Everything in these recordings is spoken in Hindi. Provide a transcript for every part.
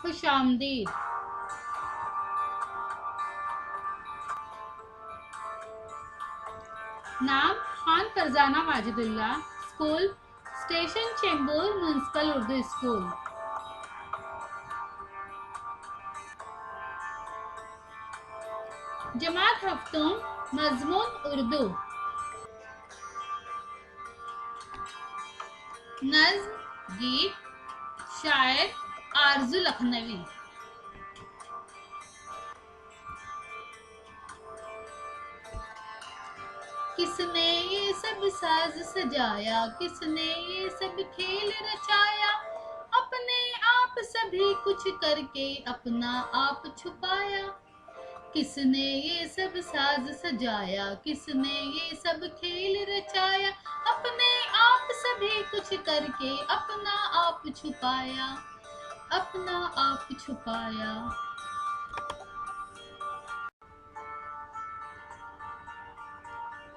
खुशामदीद। नाम Khan Farzana Majidullah. School station Chembur municipal Urdu school. जमात हफ्तूम मजमून उर्दू। नज्म गीत शायर आरजू लखनवी। किसने ये सब साज सजाया, किसने ये सब खेल रचाया, अपने आप सभी कुछ करके अपना आप छुपाया। किसने ये सब साज सजाया, किसने ये सब खेल रचाया, अपने आप सभी कुछ करके अपना आप छुपाया, अपना आप छुपाया।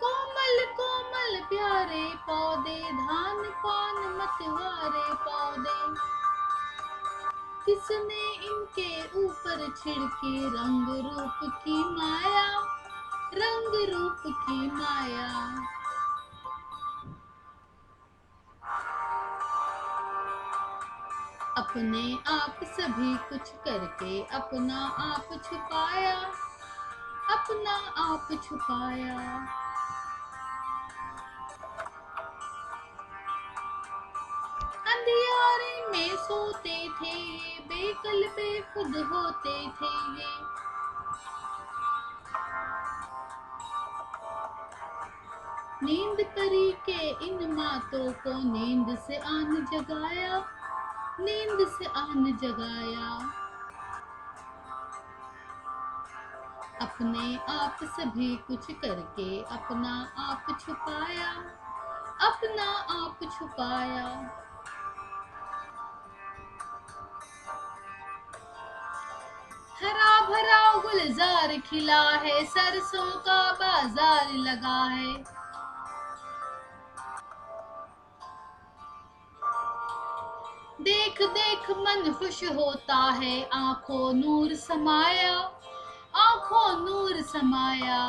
कोमल कोमल प्यारे पौधे, धान पान मतवारे पौधे, किसने इनके ऊपर छिड़के रंग रूप की माया, रंग रूप की माया। अपने आप सभी कुछ करके अपना आप छुपाया, अपना आप छुपाया। अंधियारे में सोते थे ये, बेकल बेखुद होते थे ये, नींद परी के इन मातों को नींद से आन जगाया, नींद से आन जगाया। अपने आप सभी कुछ करके अपना आप छुपाया, अपना आप छुपाया। हरा भरा गुलजार खिला है, सरसों का बाजार लगा है, देख देख मन खुश होता है, आंखों नूर समाया, आंखों नूर समाया।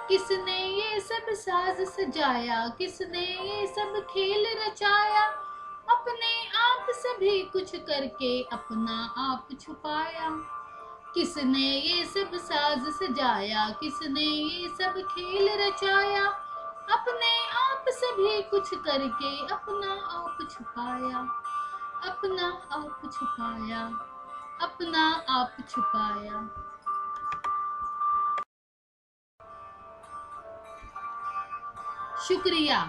किसने ये सब साज सजाया, किसने ये सब खेल रचाया, अपने आप सभी कुछ करके अपना आप छुपाया। किसने ये सब साज सजाया, किसने ये सब खेल रचाया, अपने आप सभी कुछ करके अपना आप छुपाया, अपना आप छुपाया, अपना आप छुपाया। शुक्रिया।